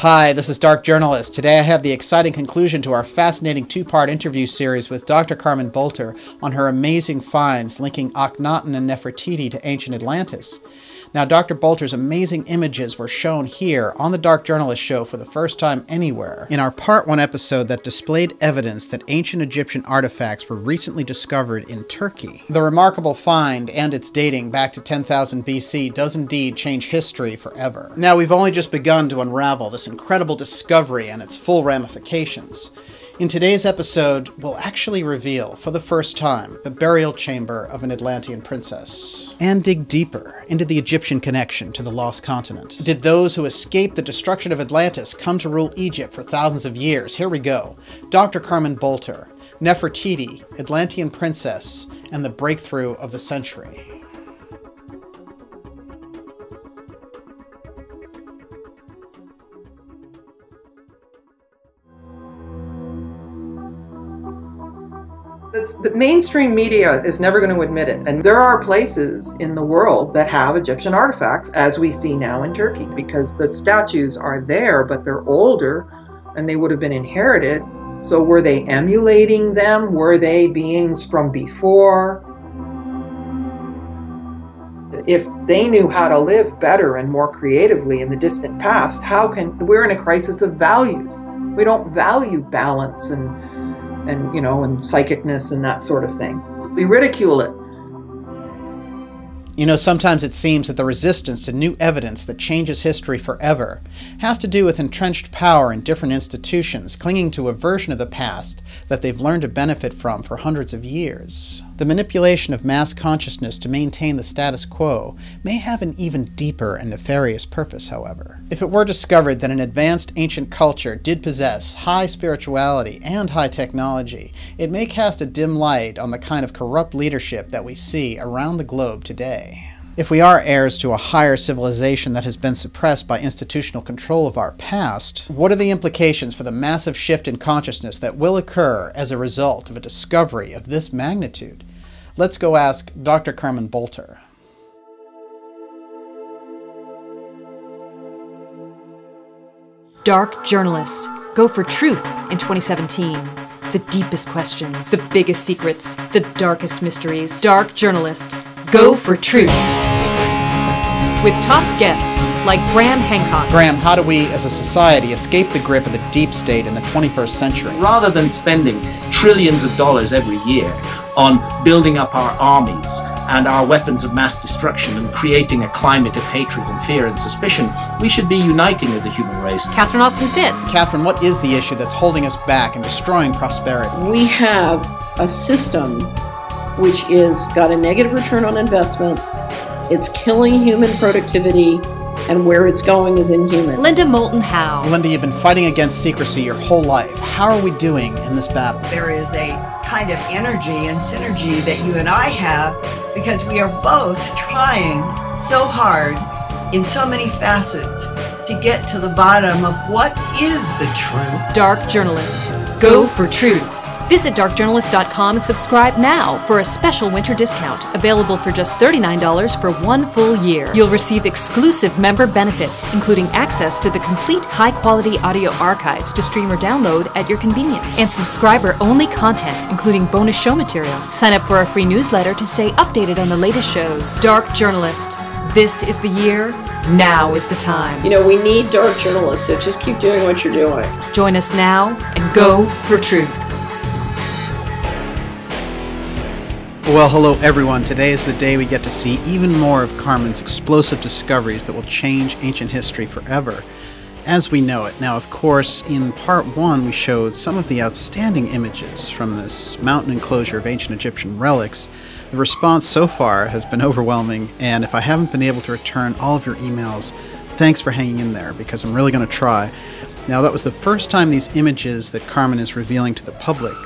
Hi, this is Dark Journalist. Today I have the exciting conclusion to our fascinating two-part interview series with Dr. Carmen Boulter on her amazing finds linking Akhenaten and Nefertiti to ancient Atlantis. Now, Dr. Boulter's amazing images were shown here on the Dark Journalist show for the first time anywhere in our Part 1 episode that displayed evidence that ancient Egyptian artifacts were recently discovered in Turkey. The remarkable find and its dating back to 10,000 BC does indeed change history forever. Now, we've only just begun to unravel this incredible discovery and its full ramifications. In today's episode, we'll actually reveal, for the first time, the burial chamber of an Atlantean princess, and dig deeper into the Egyptian connection to the Lost Continent. Did those who escaped the destruction of Atlantis come to rule Egypt for thousands of years? Here we go. Dr. Carmen Boulter, Nefertiti, Atlantean Princess, and the breakthrough of the century. The mainstream media is never going to admit it. And there are places in the world that have Egyptian artifacts, as we see now in Turkey, because the statues are there, but they're older and they would have been inherited. So were they emulating them? Were they beings from before? If they knew how to live better and more creatively in the distant past, we're in a crisis of values. We don't value balance and psychicness and that sort of thing. We ridicule it. You know, sometimes it seems that the resistance to new evidence that changes history forever has to do with entrenched power in different institutions clinging to a version of the past that they've learned to benefit from for hundreds of years. The manipulation of mass consciousness to maintain the status quo may have an even deeper and nefarious purpose, however. If it were discovered that an advanced ancient culture did possess high spirituality and high technology, it may cast a dim light on the kind of corrupt leadership that we see around the globe today. If we are heirs to a higher civilization that has been suppressed by institutional control of our past, what are the implications for the massive shift in consciousness that will occur as a result of a discovery of this magnitude? Let's go ask Dr. Carmen Boulter. Dark Journalist. Go for truth in 2017. The deepest questions, the biggest secrets, the darkest mysteries. Dark Journalist. Go for truth. With top guests like Graham Hancock. Graham, how do we as a society escape the grip of the deep state in the 21st century? Rather than spending trillions of dollars every year on building up our armies and our weapons of mass destruction and creating a climate of hatred and fear and suspicion, we should be uniting as a human race. Catherine Austin Fitz. Catherine, what is the issue that's holding us back and destroying prosperity? We have a system which is got a negative return on investment. It's killing human productivity, and where it's going is inhuman. Linda Moulton Howe. Linda, you've been fighting against secrecy your whole life. How are we doing in this battle? There is a kind of energy and synergy that you and I have because we are both trying so hard in so many facets to get to the bottom of what is the truth. Dark Journalist. Go for truth. Visit darkjournalist.com and subscribe now for a special winter discount, available for just $39 for 1 full year. You'll receive exclusive member benefits, including access to the complete high-quality audio archives to stream or download at your convenience, and subscriber-only content, including bonus show material. Sign up for our free newsletter to stay updated on the latest shows. Dark Journalist. This is the year. Now is the time. You know, we need dark journalists, so just keep doing what you're doing. Join us now and go for truth. Well, hello everyone. Today is the day we get to see even more of Carmen's explosive discoveries that will change ancient history forever as we know it. Now, of course, in part 1 we showed some of the outstanding images from this mountain enclosure of ancient Egyptian relics. The response so far has been overwhelming, and if I haven't been able to return all of your emails, thanks for hanging in there, because I'm really going to try. Now, that was the first time these images that Carmen is revealing to the public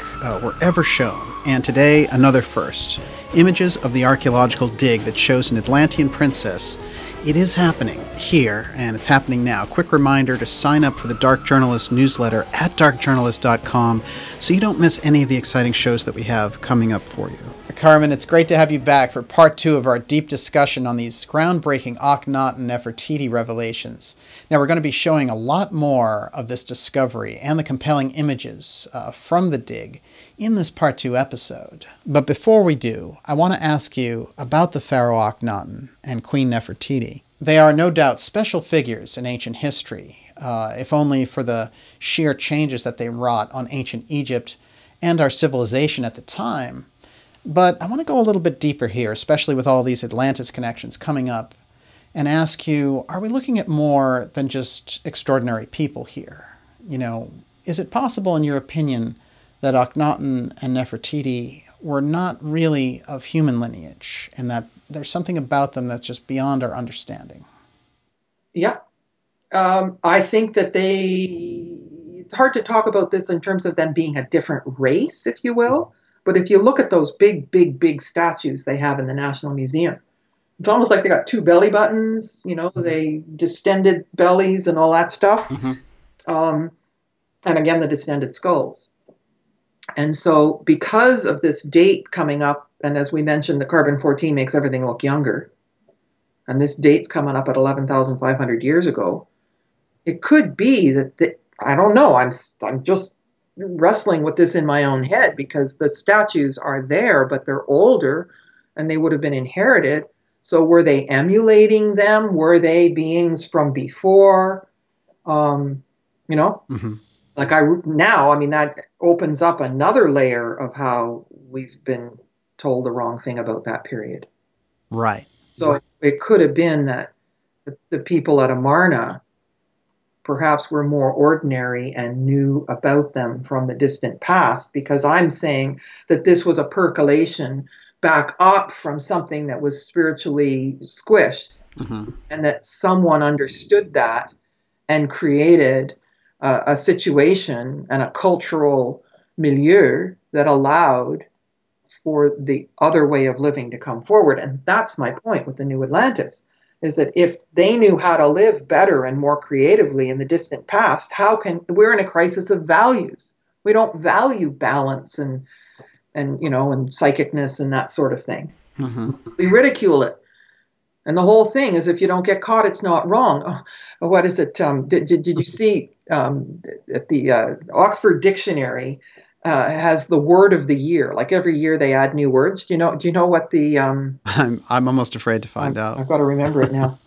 were ever shown, and today, another first. Images of the archaeological dig that shows an Atlantean princess. It is happening here, and it's happening now. Quick reminder to sign up for the Dark Journalist newsletter at darkjournalist.com so you don't miss any of the exciting shows that we have coming up for you. Carmen, it's great to have you back for part 2 of our deep discussion on these groundbreaking Akhenaten and Nefertiti revelations. Now, we're going to be showing a lot more of this discovery and the compelling images from the dig in this part 2 episode. But before we do, I want to ask you about the Pharaoh Akhenaten and Queen Nefertiti. They are no doubt special figures in ancient history, if only for the sheer changes that they wrought on ancient Egypt and our civilization at the time. But I want to go a little bit deeper here, especially with all these Atlantis connections coming up, and ask you, are we looking at more than just extraordinary people here? You know, is it possible, in your opinion, that Akhenaten and Nefertiti were not really of human lineage, and that there's something about them that's just beyond our understanding? Yeah. I think that it's hard to talk about this in terms of them being a different race, if you will. But if you look at those big statues they have in the National Museum, it's almost like they got 2 belly buttons, you know, they distended bellies and all that stuff. Mm-hmm. And again, the distended skulls. And so because of this date coming up, and as we mentioned, the carbon-14 makes everything look younger, and this date's coming up at 11,500 years ago, it could be that I don't know, I'm just wrestling with this in my own head, because the statues are there, but they're older and they would have been inherited. So were they emulating them? Were they beings from before? You know, mm-hmm. Like I mean, that opens up another layer of how we've been told the wrong thing about that period. Right. So it could have been that the people at Amarna perhaps were more ordinary and knew about them from the distant past, because I'm saying that this was a percolation back up from something that was spiritually squished, mm-hmm. and that someone understood that and created a situation and a cultural milieu that allowed for the other way of living to come forward. And that's my point with the New Atlantis, is that if they knew how to live better and more creatively in the distant past, we're in a crisis of values. We don't value balance and you know, and psychicness and that sort of thing. Mm-hmm. We ridicule it. And the whole thing is, if you don't get caught, it's not wrong. Oh, what is it? Did you see at the Oxford Dictionary has the word of the year? Like every year they add new words. Do you know what the I'm almost afraid to find out. I've got to remember it now.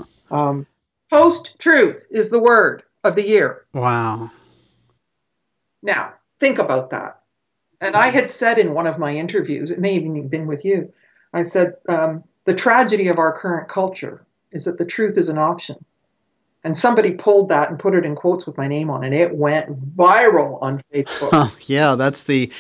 Post-truth is the word of the year. Wow. Now, think about that. And I had said in one of my interviews, it may have even been with you, I said, the tragedy of our current culture is that the truth is an option. And somebody pulled that and put it in quotes with my name on it. It went viral on Facebook. Oh, yeah, that's the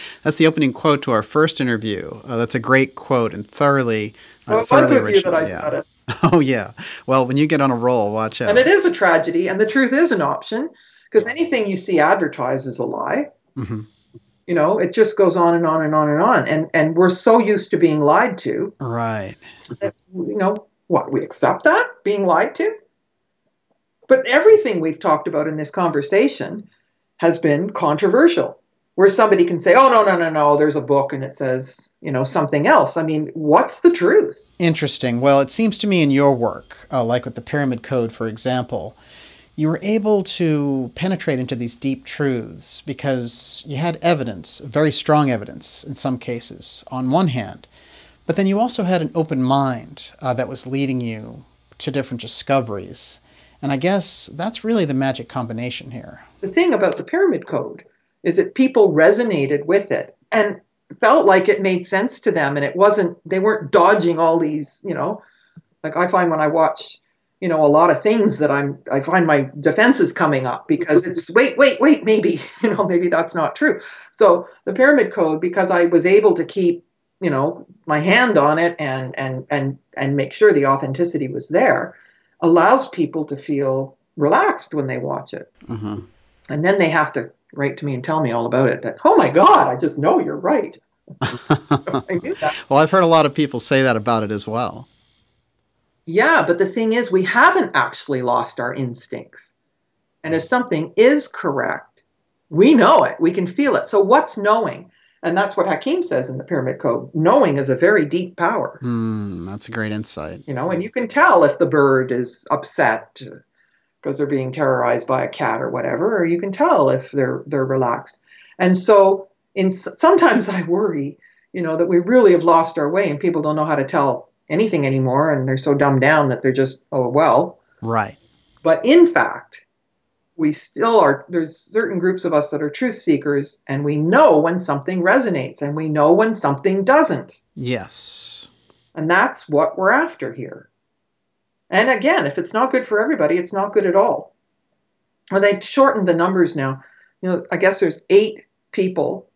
opening quote to our first interview. That's a great quote and thoroughly thoroughly original. With you that I said it. Oh, yeah. Well, when you get on a roll, watch out. And it is a tragedy, and the truth is an option, because anything you see advertised is a lie. Mm-hmm. You know, it just goes on and on and on and on. And we're so used to being lied to. Right. That, you know, what, we accept that, being lied to? But everything we've talked about in this conversation has been controversial, where somebody can say, oh, no, there's a book and it says, you know, something else. I mean, what's the truth? Interesting. Well, it seems to me in your work, like with the Pyramid Code, for example, you were able to penetrate into these deep truths because you had evidence, very strong evidence in some cases, on one hand, but then you also had an open mind that was leading you to different discoveries. And I guess that's really the magic combination here. The thing about the Pyramid Code is that people resonated with it and felt like it made sense to them, and they weren't dodging all these, you know, like I find when I watch, you know, a lot of things that I find my defenses coming up because it's wait, maybe, you know, maybe that's not true. So the Pyramid Code, because I was able to keep, you know, my hand on it and make sure the authenticity was there, allows people to feel relaxed when they watch it. Mm-hmm. And then they have to write to me and tell me all about it, that, oh my God, I just know you're right. I knew that. Well, I've heard a lot of people say that about it as well. Yeah, but the thing is, we haven't actually lost our instincts. And if something is correct, we know it. We can feel it. So what's knowing? And that's what Hakim says in the Pyramid Code. Knowing is a very deep power. That's a great insight. You know, and you can tell if the bird is upset because they're being terrorized by a cat or whatever, or you can tell if they're relaxed. And so sometimes I worry, you know, that we really have lost our way and people don't know how to tell anything anymore, and they're so dumbed down that they're just, oh, well. Right. But in fact, we still are, there's certain groups of us that are truth seekers, and we know when something resonates, and we know when something doesn't. Yes. And that's what we're after here. And again, if it's not good for everybody, it's not good at all. Well, they've shortened the numbers now. You know, I guess there's 8 people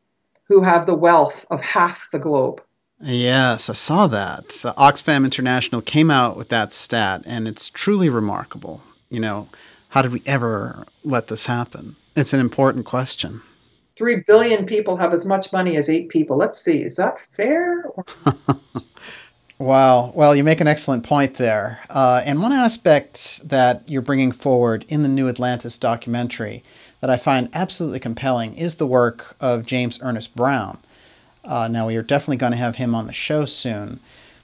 who have the wealth of half the globe. Yes, I saw that. Oxfam International came out with that stat, and it's truly remarkable. You know, how did we ever let this happen? It's an important question. 3 billion people have as much money as 8 people. Let's see, is that fair? Wow. Well, you make an excellent point there. And one aspect that you're bringing forward in the New Atlantis documentary that I find absolutely compelling is the work of James Ernest Brown. Now, we are definitely going to have him on the show soon.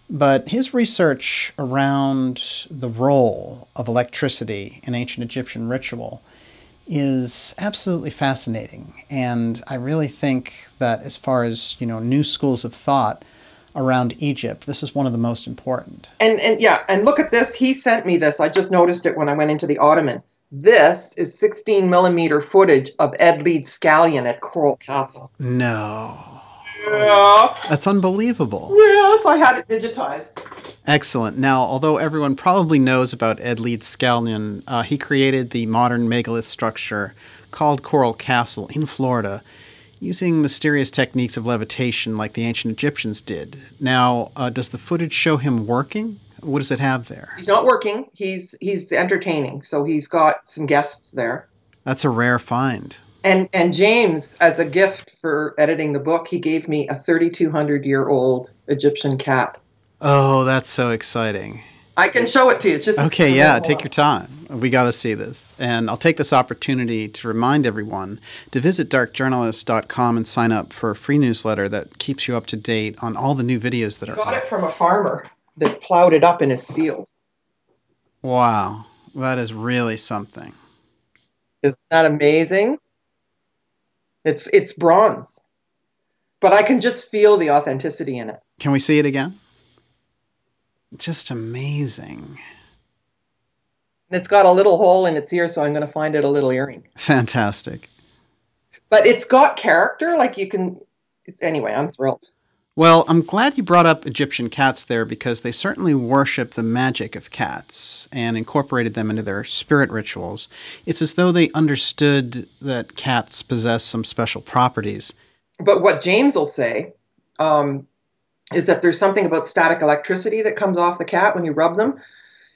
But his research around the role of electricity in ancient Egyptian ritual is absolutely fascinating. And I really think that as far as, you know, new schools of thought around Egypt, this is one of the most important. And yeah, and look at this. He sent me this. I just noticed it when I went into the Ottoman. This is 16 millimeter footage of Ed Leeds Scallion at Coral Castle. No. Yeah. That's unbelievable. Yes, I had it digitized. Excellent. Now, although everyone probably knows about Ed Leeds Scallion, he created the modern megalith structure called Coral Castle in Florida using mysterious techniques of levitation like the ancient Egyptians did. Now, does the footage show him working? What does it have there? He's not working. He's entertaining. So he's got some guests there. That's a rare find. And James, as a gift for editing the book, he gave me a 3,200-year-old Egyptian cat. Oh, that's so exciting. I can show it to you. It's just okay, yeah, take your time. We got to see this. And I'll take this opportunity to remind everyone to visit darkjournalist.com and sign up for a free newsletter that keeps you up to date on all the new videos that are got it from a farmer that plowed it up in his field. Wow, that is really something. Isn't that amazing? It's bronze, but I can just feel the authenticity in it. Can we see it again? Just amazing. It's got a little hole in its ear, so I'm going to find it a little earring. Fantastic. But it's got character, like you can... Anyway, I'm thrilled. Well, I'm glad you brought up Egyptian cats there because they certainly worship the magic of cats and incorporated them into their spirit rituals. It's as though they understood that cats possess some special properties. But what James will say is that there's something about static electricity that comes off the cat when you rub them,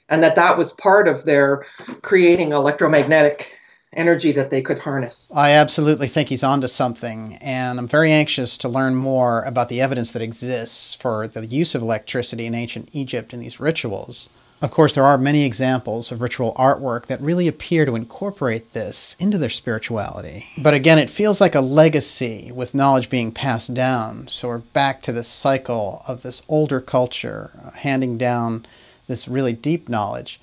and that was part of their creating electromagnetic energy that they could harness. I absolutely think he's onto something, and I'm very anxious to learn more about the evidence that exists for the use of electricity in ancient Egypt in these rituals. Of course, there are many examples of ritual artwork that really appear to incorporate this into their spirituality. But again, it feels like a legacy with knowledge being passed down, so we're back to this cycle of this older culture handing down this really deep knowledge.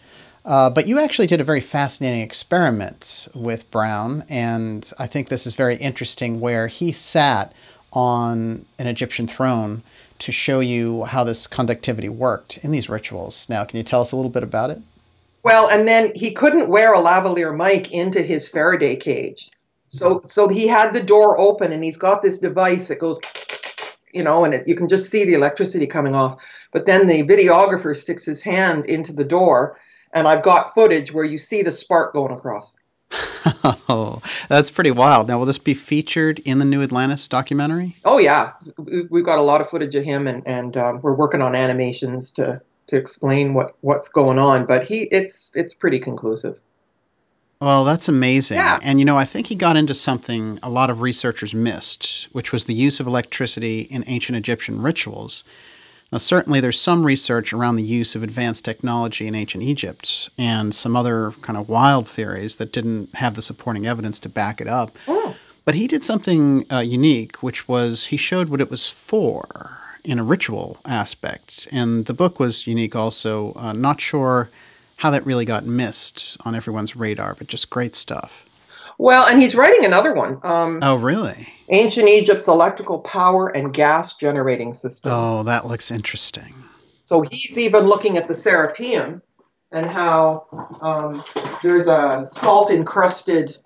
But you actually did a very fascinating experiment with Brown, and I think this is very interesting, where he sat on an Egyptian throne to show you how this conductivity worked in these rituals. Now, can you tell us a little bit about it? Well, and then he couldn't wear a lavalier mic into his Faraday cage. So he had the door open, and he's got this device that goes, you know, and you can just see the electricity coming off. But then the videographer sticks his hand into the door, and I've got footage where you see the spark going across. Oh, that's pretty wild. Now, will this be featured in the New Atlantis documentary? Oh, yeah. We've got a lot of footage of him, and we're working on animations to explain what's going on. But it's pretty conclusive. Well, that's amazing. Yeah. And, you know, I think he got into something a lot of researchers missed, which was the use of electricity in ancient Egyptian rituals. Now, certainly there's some research around the use of advanced technology in ancient Egypt and some other kind of wild theories that didn't have the supporting evidence to back it up. Oh. But he did something unique, which was he showed what it was for in a ritual aspect. And the book was unique also. Not sure how that really got missed on everyone's radar, but just great stuff. Well, and he's writing another one. Oh, really? Ancient Egypt's electrical power and gas generating system. Oh, that looks interesting. So he's even looking at the Serapeum and how there's a salt-encrusted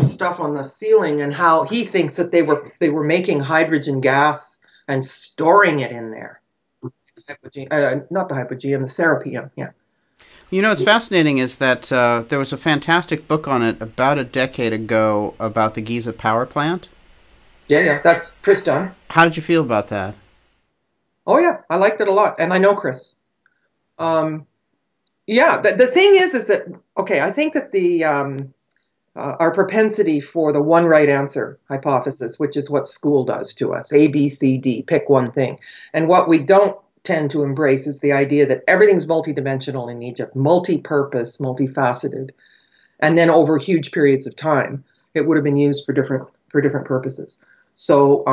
stuff on the ceiling, and how he thinks that they were making hydrogen gas and storing it in there. Not the Hypogeum, the Serapeum, yeah. You know, what's fascinating is that there was a fantastic book on it about a decade ago about the Giza power plant. Yeah, that's Chris Dunn. How did you feel about that? Oh, yeah, I liked it a lot, and I know Chris. Yeah, the thing is that, okay, I think that our propensity for the one right answer hypothesis, which is what school does to us, A, B, C, D, pick one thing. And what we don't tend to embrace is the idea that everything's multidimensional in Egypt, multi-purpose, multifaceted, and then over huge periods of time, it would have been used for different purposes. So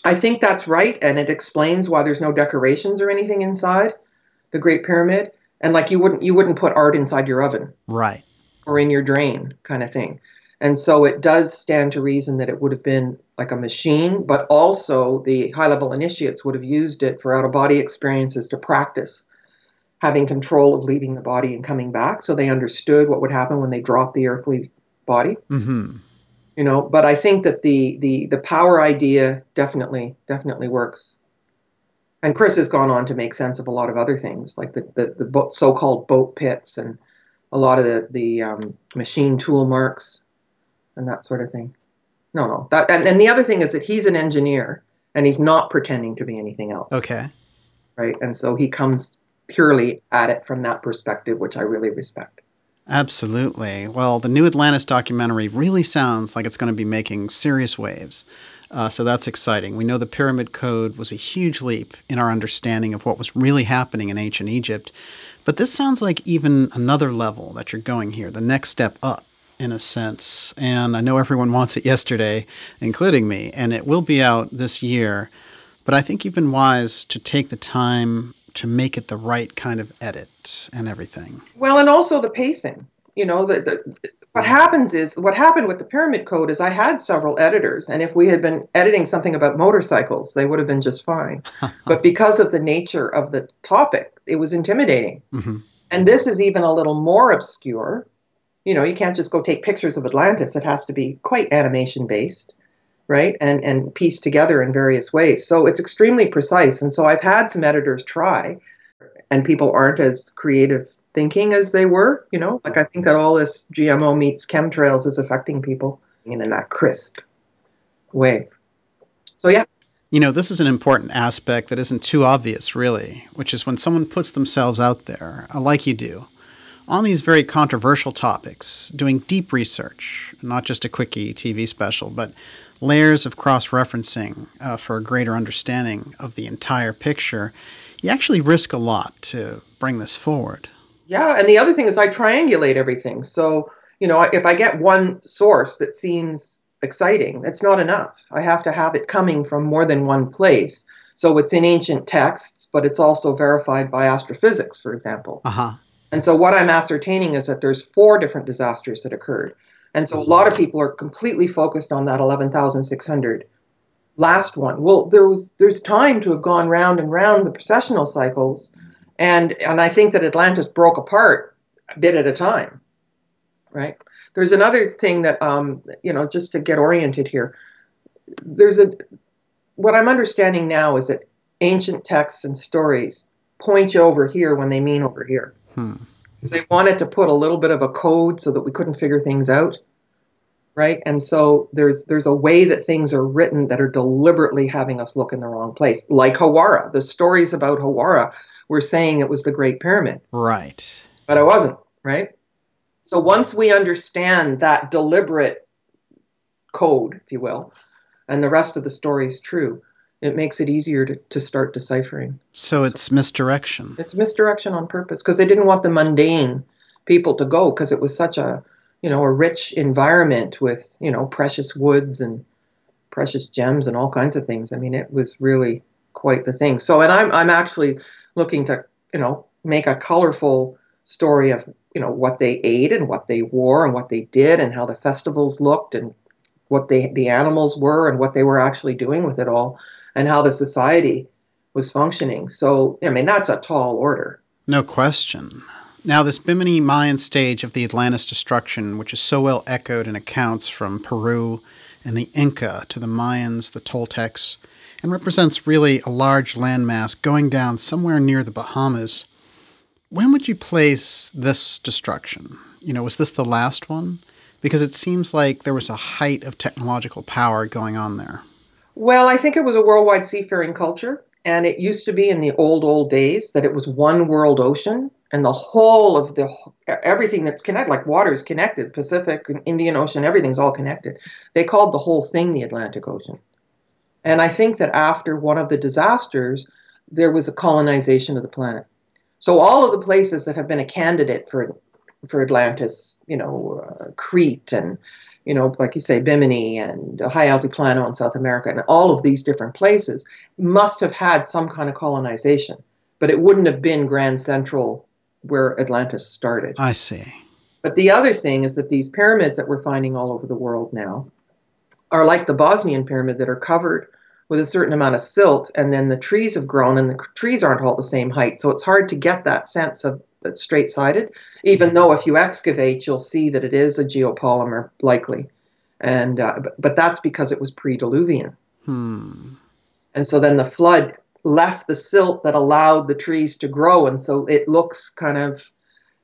I think that's right, and it explains why there's no decorations or anything inside the Great Pyramid. And like you wouldn't put art inside your oven, right, or in your drain, kind of thing. And so it does stand to reason that it would have been like a machine, but also the high-level initiates would have used it for out-of-body experiences to practice having control of leaving the body and coming back, so they understood what would happen when they dropped the earthly body. Mm-hmm. You know, but I think that the power idea definitely works. And Chris has gone on to make sense of a lot of other things, like the so-called boat pits and a lot of the machine tool marks and that sort of thing. No. And the other thing is that he's an engineer and he's not pretending to be anything else. Okay. Right. And so he comes purely at it from that perspective, which I really respect. Absolutely. Well, the new Atlantis documentary really sounds like it's going to be making serious waves. So that's exciting. We know the Pyramid Code was a huge leap in our understanding of what was really happening in ancient Egypt. But this sounds like even another level that you're going here, the next step up, in a sense. And I know everyone wants it yesterday, including me, and it will be out this year. But I think you've been wise to take the time to make it the right kind of edit and everything. Well, and also the pacing. You know, what happened with the Pyramid Code is I had several editors, and if we had been editing something about motorcycles, they would have been just fine. But because of the nature of the topic, it was intimidating. Mm-hmm. And this is even a little more obscure. You know, you can't just go take pictures of Atlantis. It has to be quite animation-based, right? And pieced together in various ways. So it's extremely precise. And so I've had some editors try, and people aren't as creative thinking as they were, you know? Like I think that all this GMO meets chemtrails is affecting people in that crisp way. So yeah. You know, this is an important aspect that isn't too obvious, really, which is when someone puts themselves out there, like you do, on these very controversial topics, doing deep research, not just a quickie TV special, but layers of cross-referencing for a greater understanding of the entire picture, you actually risk a lot to bring this forward. Yeah, and the other thing is I triangulate everything. So, you know, if I get one source that seems exciting, that's not enough. I have to have it coming from more than one place. So it's in ancient texts, but it's also verified by astrophysics, for example. Uh-huh. And so what I'm ascertaining is that there's 4 different disasters that occurred. And so a lot of people are completely focused on that 11,600 last one. Well, there's time to have gone round and round the precessional cycles. And I think that Atlantis broke apart a bit at a time, right? There's another thing that, you know, just to get oriented here, what I'm understanding now is that ancient texts and stories point you over here when they mean over here. Because they wanted to put a little bit of a code so that we couldn't figure things out, right? And so there's a way that things are written that are deliberately having us look in the wrong place. Like Hawara. The stories about Hawara were saying it was the Great Pyramid. Right. But it wasn't, right? So once we understand that deliberate code, if you will, and the rest of the story is true, it makes it easier to start deciphering. So it's misdirection. It's misdirection on purpose because they didn't want the mundane people to go because it was such a a rich environment with, precious woods and precious gems and all kinds of things. I mean, it was really quite the thing. So, and I'm actually looking to, make a colorful story of, what they ate and what they wore and what they did and how the festivals looked and what the animals were and what they were actually doing with it all and how the society was functioning. So, I mean, that's a tall order. No question. Now, this Bimini Mayan stage of the Atlantis destruction, which is so well echoed in accounts from Peru and the Inca to the Mayans, the Toltecs, and represents really a large landmass going down somewhere near the Bahamas. When would you place this destruction? Was this the last one? Because it seems like there was a height of technological power going on there. Well, I think it was a worldwide seafaring culture. And it used to be in the old days that it was one world ocean and the whole of everything that's connected, like water is connected, Pacific and Indian Ocean, everything's all connected. They called the whole thing the Atlantic Ocean. And I think that after one of the disasters, there was a colonization of the planet. So all of the places that have been a candidate for Atlantis, Crete and, like you say, Bimini and High Altiplano in South America and all of these different places must have had some kind of colonization, but it wouldn't have been Grand Central where Atlantis started. I see. But the other thing is that these pyramids that we're finding all over the world now are like the Bosnian pyramid that are covered with a certain amount of silt, and then the trees have grown and the trees aren't all the same height. So it's hard to get that sense of that's straight-sided, even though if you excavate, you'll see that it is a geopolymer, likely. And but that's because it was pre-Diluvian. And so then the flood left the silt that allowed the trees to grow, and so it looks kind of,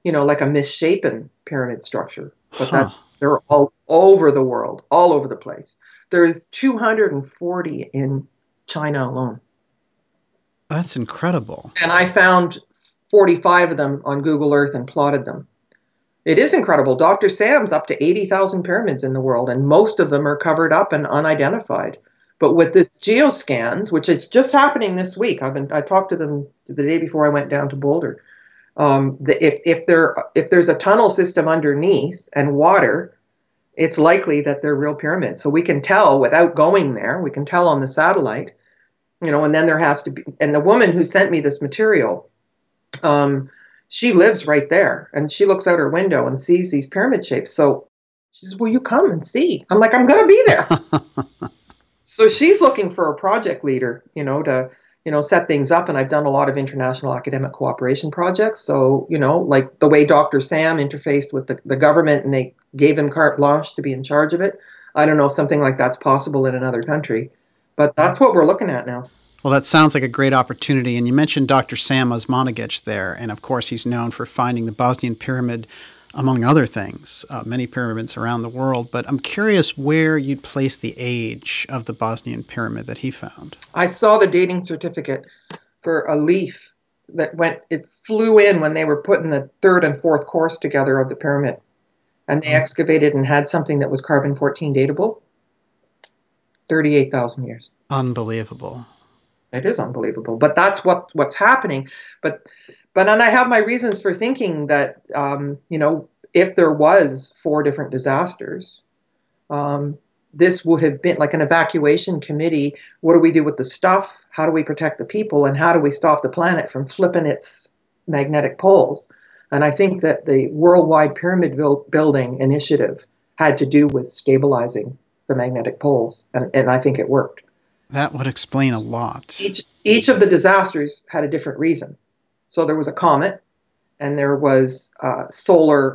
like a misshapen pyramid structure. But they're all over the world, all over the place. There's 240 in China alone. That's incredible. And I found 45 of them on Google Earth and plotted them. It is incredible. Dr. Sam's up to 80,000 pyramids in the world, and most of them are covered up and unidentified. But with this geoscans, which is just happening this week, I talked to them the day before I went down to Boulder. If there's a tunnel system underneath and water, it's likely that they're real pyramids. So we can tell without going there. We can tell on the satellite, and then there has to be. And the woman who sent me this material, she lives right there, and she looks out her window and sees these pyramid shapes. So she says, "Will you come and see?" I'm like, "I'm going to be there." So she's looking for a project leader, to set things up. And I've done a lot of international academic cooperation projects. So, like the way Dr. Sam interfaced with the government and they gave him carte blanche to be in charge of it. I don't know if something like that's possible in another country, but that's what we're looking at now. Well, that sounds like a great opportunity. And you mentioned Dr. Sam Osmanagic there. And of course, he's known for finding the Bosnian pyramid, among other things, many pyramids around the world. But I'm curious where you'd place the age of the Bosnian pyramid that he found. I saw the dating certificate for a leaf that it flew in when they were putting the third and fourth course together of the pyramid. And they excavated and had something that was carbon-14 datable. 38,000 years. Unbelievable. It is unbelievable. But that's what's happening. But and I have my reasons for thinking that, if there was 4 different disasters, this would have been like an evacuation committee. What do we do with the stuff? How do we protect the people? And how do we stop the planet from flipping its magnetic poles? And I think that the worldwide pyramid building initiative had to do with stabilizing the magnetic poles. And I think it worked. That would explain a lot. Each of the disasters had a different reason. So there was a comet, and there was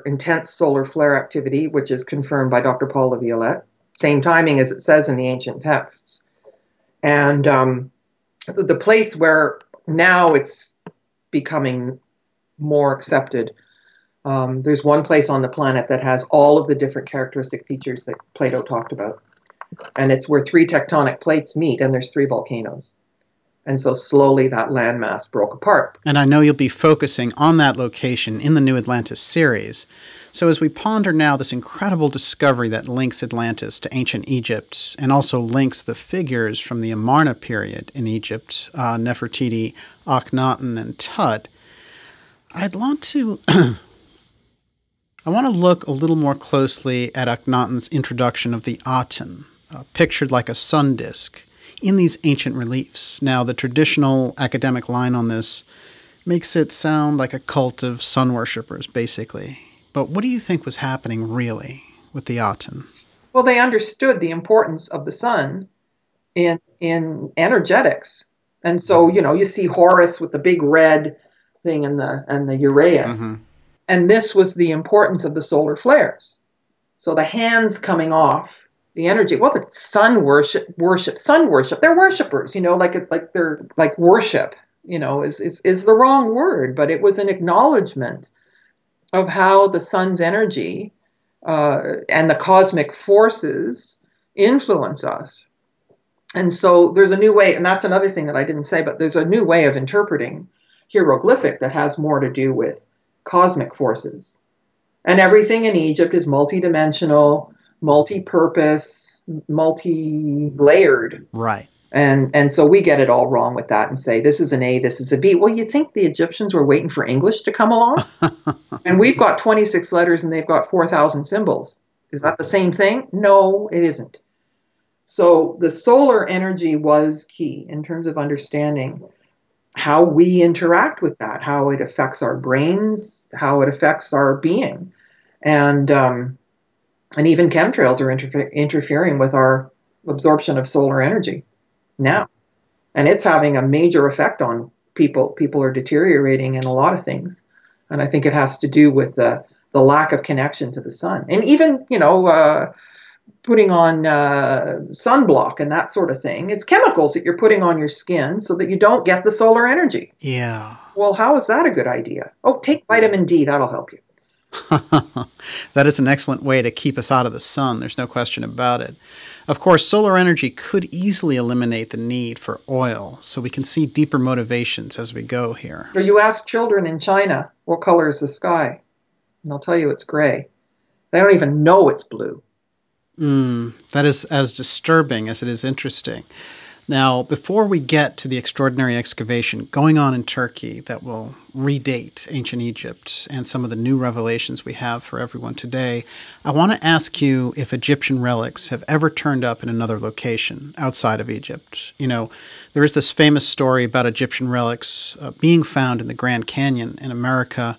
intense solar flare activity, which is confirmed by Dr. Paul Laviolette. Same timing as it says in the ancient texts. And the place where now it's becoming more accepted, there's one place on the planet that has all of the different characteristic features that Plato talked about. And it's where 3 tectonic plates meet, and there's 3 volcanoes. And so slowly that landmass broke apart. And I know you'll be focusing on that location in the New Atlantis series. So as we ponder now this incredible discovery that links Atlantis to ancient Egypt and also links the figures from the Amarna period in Egypt, Nefertiti, Akhenaten, and Tut, I'd want to I want to look a little more closely at Akhenaten's introduction of the Aten, pictured like a sun disk, in these ancient reliefs. Now, the traditional academic line on this makes it sound like a cult of sun worshippers, basically. But what do you think was happening really with the Aten? Well, they understood the importance of the sun in energetics. And so, you see Horus with the big red thing and the Uraeus. Mm-hmm. And this was the importance of the solar flares. So the hands coming off the energy, it wasn't sun worship, sun worship. They're worshipers, like worship, is the wrong word, but it was an acknowledgement of how the sun's energy and the cosmic forces influence us. And so there's a new way, and that's another thing that I didn't say, but there's a new way of interpreting hieroglyphic that has more to do with cosmic forces. And everything in Egypt is multidimensional, multi-purpose, multi-layered. Right. And so we get it all wrong with that and say, this is an A, this is a B. Well, you think the Egyptians were waiting for English to come along? And we've got 26 letters and they've got 4,000 symbols. Is that the same thing? No, it isn't. So the solar energy was key in terms of understanding how we interact with that, how it affects our brains, how it affects our being. And even chemtrails are interfering with our absorption of solar energy now. And it's having a major effect on people. People are deteriorating in a lot of things. And I think it has to do with the lack of connection to the sun. And even, putting on sunblock and that sort of thing. It's chemicals that you're putting on your skin so that you don't get the solar energy. Yeah. Well, how is that a good idea? Oh, take vitamin D. That'll help you. That is an excellent way to keep us out of the sun. There's no question about it. Of course, solar energy could easily eliminate the need for oil, so we can see deeper motivations as we go here. So you ask children in China, what color is the sky? And they'll tell you it's gray. They don't even know it's blue. That is as disturbing as it is interesting. Now, before we get to the extraordinary excavation going on in Turkey that will redate ancient Egypt and some of the new revelations we have for everyone today, I want to ask you if Egyptian relics have ever turned up in another location outside of Egypt. There is this famous story about Egyptian relics being found in the Grand Canyon in America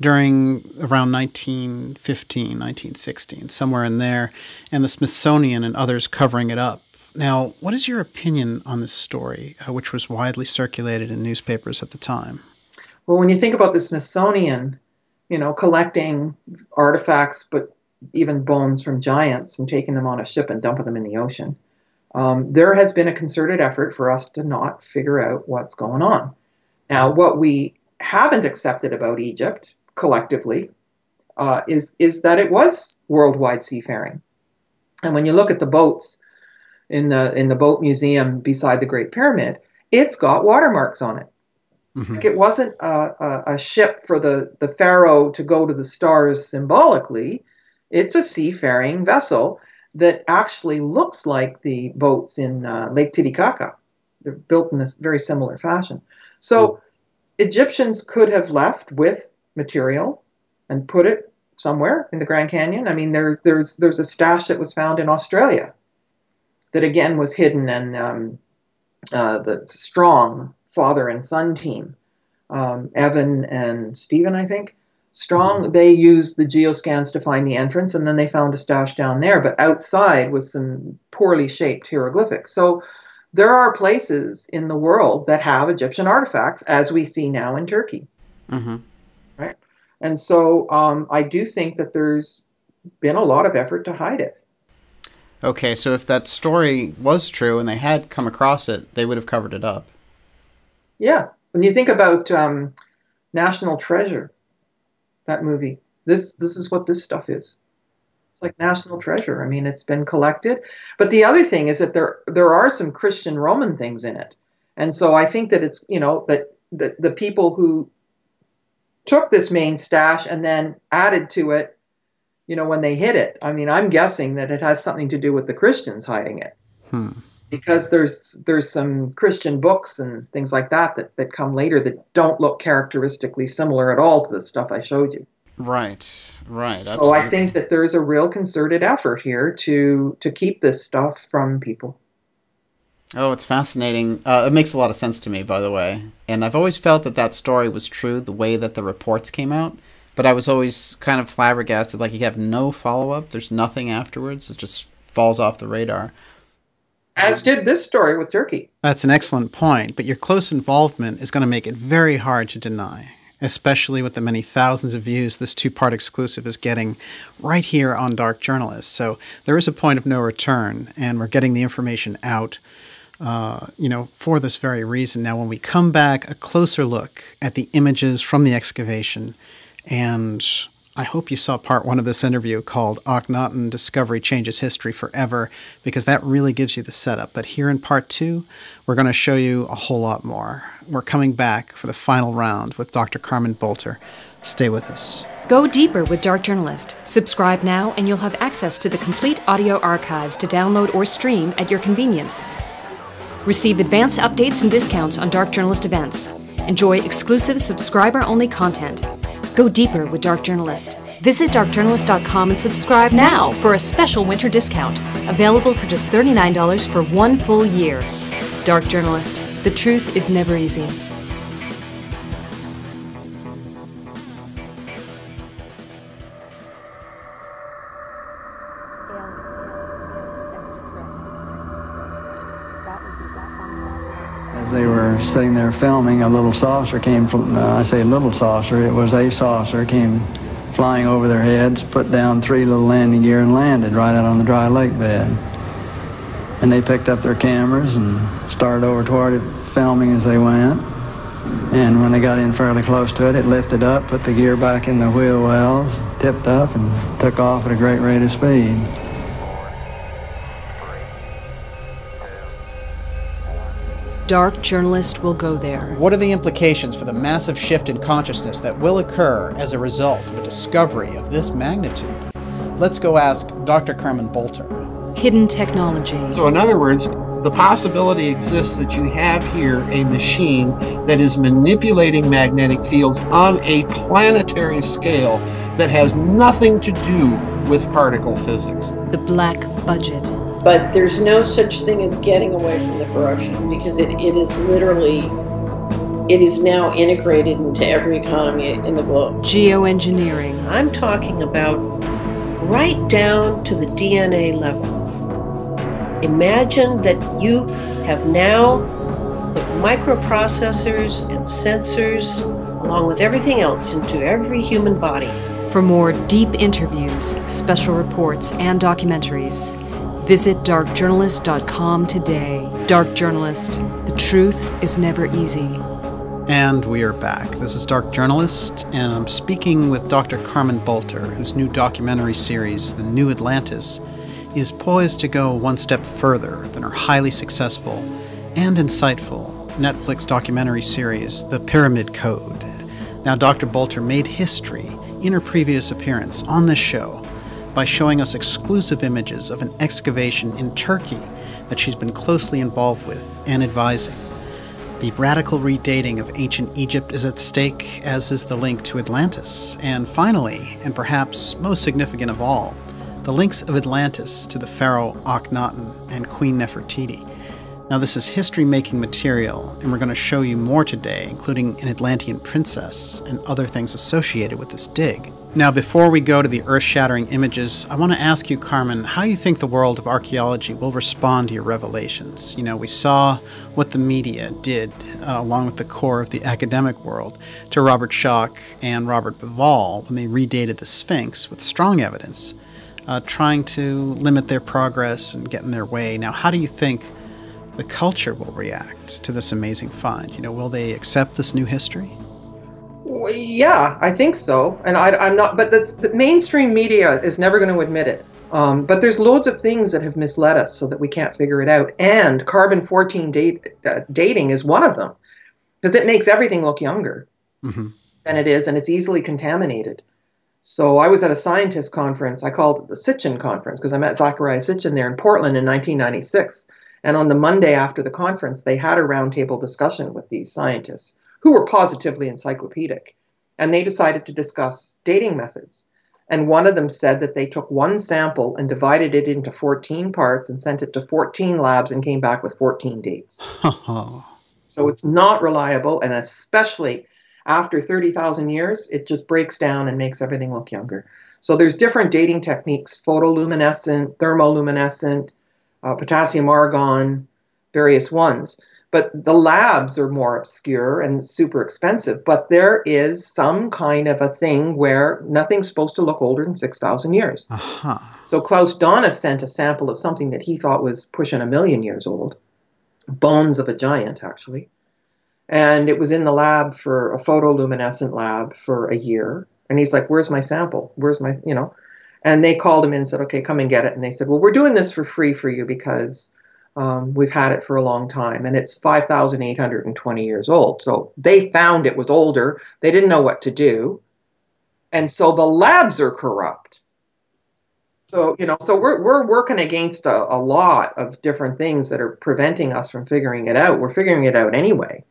during around 1915, 1916, somewhere in there, and the Smithsonian and others covering it up. Now, what is your opinion on this story, which was widely circulated in newspapers at the time? Well, when you think about the Smithsonian, collecting artifacts, but even bones from giants and taking them on a ship and dumping them in the ocean, there has been a concerted effort for us to not figure out what's going on. Now, what we haven't accepted about Egypt, collectively, is that it was worldwide seafaring. And when you look at the boats in the boat museum beside the Great Pyramid, it's got watermarks on it. Mm-hmm. Like it wasn't a ship for the Pharaoh to go to the stars symbolically. It's a seafaring vessel that actually looks like the boats in Lake Titicaca. They're built in this very similar fashion. So Egyptians could have left with material and put it somewhere in the Grand Canyon. I mean, there's a stash that was found in Australia that again was hidden, and the strong father and son team, Evan and Stephen, I think, Strong, they used the geoscans to find the entrance, and then they found a stash down there, but outside was some poorly shaped hieroglyphics. So there are places in the world that have Egyptian artifacts, as we see now in Turkey. Mm-hmm. Right? And so I do think that there's been a lot of effort to hide it. Okay, so if that story was true and they had come across it, they would have covered it up. Yeah. When you think about National Treasure, that movie, this is what this stuff is. It's like National Treasure. I mean, it's been collected. But the other thing is that there are some Christian Roman things in it. And so I think that it's, that the people who took this main stash and then added to it, when they hid it. I mean, I'm guessing that it has something to do with the Christians hiding it. Because there's some Christian books and things like that come later that don't look characteristically similar at all to the stuff I showed you. Right, right. So Absolutely. I think that there's a real concerted effort here to keep this stuff from people. Oh, it's fascinating. It makes a lot of sense to me, by the way. And I've always felt that that story was true, the way that the reports came out. But I was always kind of flabbergasted, like you have no follow-up. There's nothing afterwards. It just falls off the radar. As did this story with Turkey. That's an excellent point. But your close involvement is going to make it very hard to deny, especially with the many thousands of views this two-part exclusive is getting right here on Dark Journalist. So there is a point of no return, and we're getting the information out for this very reason. Now, when we come back, a closer look at the images from the excavation, and I hope you saw part one of this interview called Akhenaten Discovery Changes History Forever, because that really gives you the setup. But here in part two, we're going to show you a whole lot more. We're coming back for the final round with Dr. Carmen Boulter. Stay with us. Go deeper with Dark Journalist. Subscribe now and you'll have access to the complete audio archives to download or stream at your convenience. Receive advanced updates and discounts on Dark Journalist events. Enjoy exclusive subscriber-only content. Go deeper with Dark Journalist. Visit darkjournalist.com and subscribe now for a special winter discount, available for just $39 for 1 full year. Dark Journalist. The truth is never easy. As they were sitting there filming, a little saucer came from, I say little saucer, it was a saucer, came flying over their heads, put down 3 little landing gear and landed right out on the dry lake bed. And they picked up their cameras and started over toward it, filming as they went. And when they got in fairly close to it, it lifted up, put the gear back in the wheel wells, tipped up, and took off at a great rate of speed. Dark Journalist will go there. What are the implications for the massive shift in consciousness that will occur as a result of a discovery of this magnitude? Let's go ask Dr. Carmen Boulter. Hidden technology. So in other words, the possibility exists that you have here a machine that is manipulating magnetic fields on a planetary scale that has nothing to do with particle physics. The black budget. But there's no such thing as getting away from the corruption, because it is literally, it is now integrated into every economy in the globe. Geoengineering. I'm talking about right down to the DNA level. Imagine that you have now put microprocessors and sensors, along with everything else, into every human body. For more deep interviews, special reports, and documentaries, visit darkjournalist.com today. Dark Journalist. The truth is never easy. And we are back. This is Dark Journalist, and I'm speaking with Dr. Carmen Boulter, whose new documentary series, The New Atlantis, is poised to go one step further than her highly successful and insightful Netflix documentary series, The Pyramid Code. Now, Dr. Boulter made history in her previous appearance on this show by showing us exclusive images of an excavation in Turkey that she's been closely involved with and advising. The radical redating of ancient Egypt is at stake, as is the link to Atlantis. And finally, and perhaps most significant of all, the links of Atlantis to the Pharaoh Akhenaten and Queen Nefertiti. Now, this is history-making material, and we're going to show you more today, including an Atlantean Princess and other things associated with this dig. Now, before we go to the earth-shattering images, I want to ask you, Carmen, how you think the world of archaeology will respond to your revelations. You know, we saw what the media did, along with the core of the academic world, to Robert Schoch and Robert Bivol when they redated the Sphinx with strong evidence, trying to limit their progress and get in their way. Now, how do you think the culture will react to this amazing find? You know, will they accept this new history? Well, yeah, I think so. And I'm not, but the mainstream media is never going to admit it. But there's loads of things that have misled us so that we can't figure it out. And carbon-14 dating is one of them, because it makes everything look younger than it is, and it's easily contaminated. So I was at a scientist conference. I called it the Sitchin conference because I met Zachariah Sitchin there in Portland in 1996. And on the Monday after the conference, they had a roundtable discussion with these scientists who were positively encyclopedic. And they decided to discuss dating methods. And one of them said that they took one sample and divided it into 14 parts and sent it to 14 labs and came back with 14 dates. So it's not reliable, and especially after 30,000 years, it just breaks down and makes everything look younger. So there's different dating techniques: photoluminescent, thermoluminescent, potassium argon, various ones. But the labs are more obscure and super expensive. But there is some kind of a thing where nothing's supposed to look older than 6,000 years. So Klaus Donna sent a sample of something that he thought was pushing 1,000,000 years old. Bones of a giant, actually. And it was in the lab, for a photoluminescent lab, for a year. And he's like, where's my sample? Where's my, you know? And they called him in and said, okay, come and get it. And they said, well, we're doing this for free for you because we've had it for a long time. And it's 5,820 years old. So they found it was older. They didn't know what to do. And so the labs are corrupt. So, you know, so we're working against a lot of different things that are preventing us from figuring it out. We're figuring it out anyway.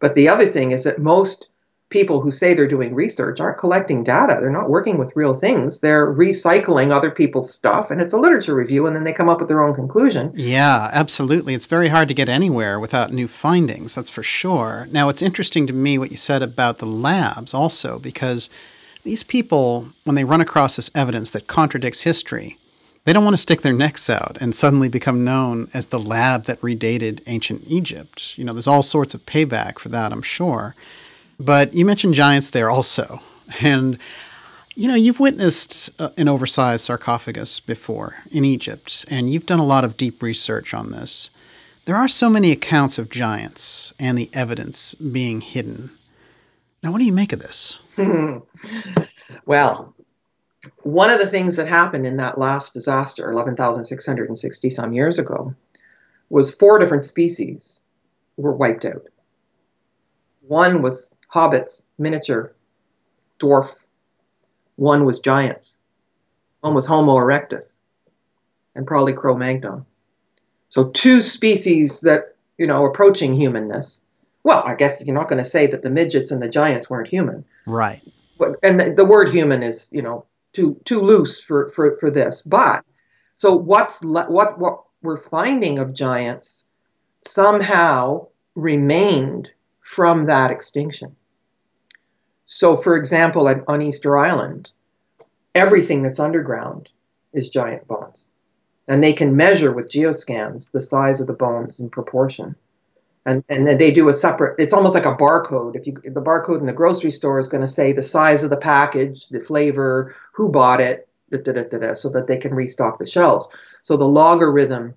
But the other thing is that most people who say they're doing research aren't collecting data. They're not working with real things. They're recycling other people's stuff, and it's a literature review, and then they come up with their own conclusion. Yeah, absolutely. It's very hard to get anywhere without new findings, that's for sure. Now, it's interesting to me what you said about the labs also, because these people, when they run across this evidence that contradicts history, they don't want to stick their necks out and suddenly become known as the lab that redated ancient Egypt. You know, there's all sorts of payback for that, I'm sure. But you mentioned giants there also. And, you know, you've witnessed an oversized sarcophagus before in Egypt, and you've done a lot of deep research on this. There are so many accounts of giants and the evidence being hidden. Now, what do you make of this? Well, one of the things that happened in that last disaster, 11,660 some years ago, was 4 different species were wiped out. One was hobbits, miniature, dwarf. One was giants. One was Homo erectus, and probably Cro-Magnon. So 2 species that, you know, approaching humanness. Well, I guess you're not going to say that the midgets and the giants weren't human. Right. But, and the word human is, you know, too loose for this. But so what we're finding of giants somehow remained from that extinction. So, for example, on Easter Island, everything that's underground is giant bones. And they can measure with geoscans the size of the bones in proportion. And then they do a separate, it's almost like a barcode. If the barcode in the grocery store is going to say the size of the package, the flavor, who bought it, so that they can restock the shelves. So the logarithm,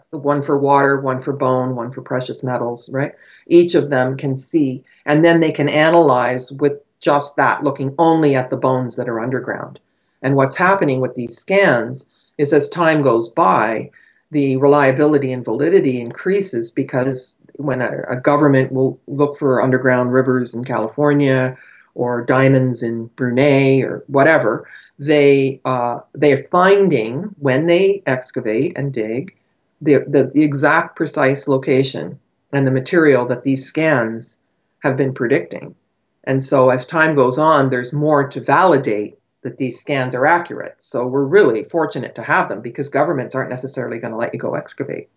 one for water, one for bone, one for precious metals, right? Each of them can see, and then they can analyze with just that, looking only at the bones that are underground. And what's happening with these scans is, as time goes by, the reliability and validity increases, because when a government will look for underground rivers in California or diamonds in Brunei or whatever, they're finding, when they excavate and dig, the exact precise location and the material that these scans have been predicting. And so as time goes on, there's more to validate that these scans are accurate. So we're really fortunate to have them, because governments aren't necessarily going to let you go excavate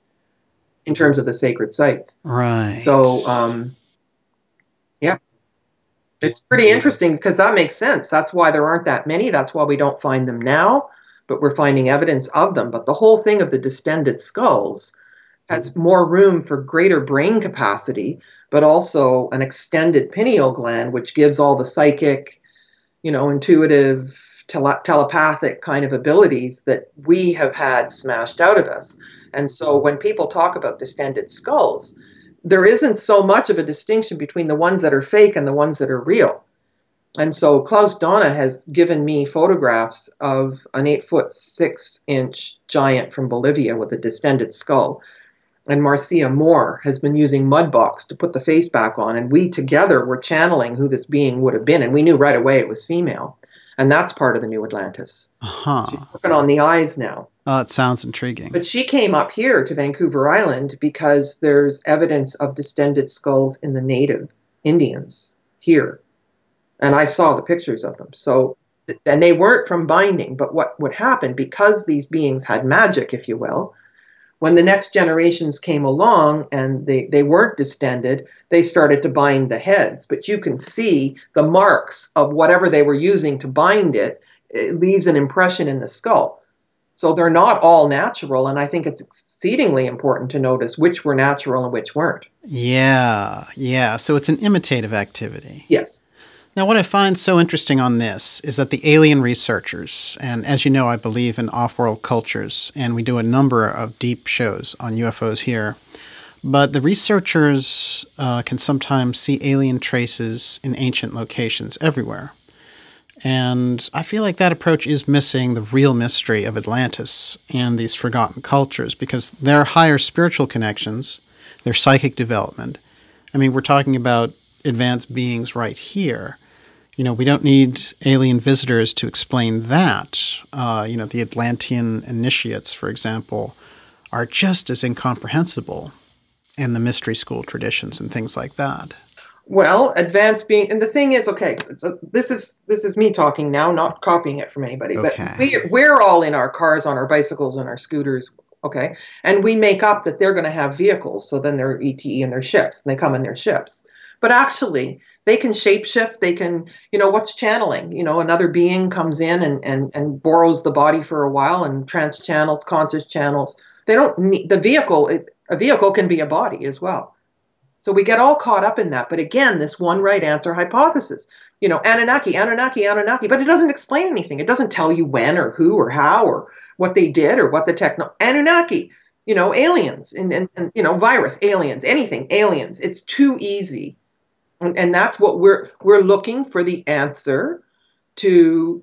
in terms of the sacred sites. Right. So, yeah, it's pretty interesting, because that makes sense. That's why there aren't that many. That's why we don't find them now, but we're finding evidence of them. But the whole thing of the distended skulls has more room for greater brain capacity, but also an extended pineal gland, which gives all the psychic, you know, intuitive, telepathic kind of abilities that we have had smashed out of us. And so when people talk about distended skulls, there isn't so much of a distinction between the ones that are fake and the ones that are real. And so Klaus Donna has given me photographs of an 8'6" giant from Bolivia with a distended skull. And Marcia Moore has been using Mudbox to put the face back on. And we together were channeling who this being would have been. And we knew right away it was female. And that's part of the new Atlantis. She's working on the eyes now. Oh, it sounds intriguing. But she came up here to Vancouver Island because there's evidence of distended skulls in the native Indians here. And I saw the pictures of them. So, and they weren't from binding, but what would happen, because these beings had magic, if you will, when the next generations came along and they weren't distended, they started to bind the heads. But you can see the marks of whatever they were using to bind it. It leaves an impression in the skull. So they're not all natural, and I think it's exceedingly important to notice which were natural and which weren't. Yeah, yeah. So it's an imitative activity. Yes. Now, what I find so interesting on this is that the alien researchers, and as you know, I believe in off-world cultures, and we do a number of deep shows on UFOs here, but the researchers can sometimes see alien traces in ancient locations everywhere. And I feel like that approach is missing the real mystery of Atlantis and these forgotten cultures, because their higher spiritual connections, their psychic development, I mean, we're talking about advanced beings right here. You know, we don't need alien visitors to explain that. You know, the Atlantean initiates, for example, are just as incomprehensible in the mystery school traditions and things like that. Well, advanced being, and the thing is, okay, this is me talking now, not copying it from anybody, Okay. but we're all in our cars, on our bicycles, and our scooters, okay, and we make up that they're going to have vehicles, so then they're ETE in their ships, and they come in their ships. But actually, they can shapeshift. They can, you know, what's channeling? You know, another being comes in and borrows the body for a while and trance channels, conscious channels. They don't need the vehicle. A vehicle can be a body as well. So we get all caught up in that. But again, this one right answer hypothesis, you know, Anunnaki, Anunnaki, Anunnaki, but it doesn't explain anything. It doesn't tell you when or who or how or what they did or what the Anunnaki, you know, aliens and you know, virus, aliens, anything, aliens. It's too easy. And that's what we're looking for, the answer to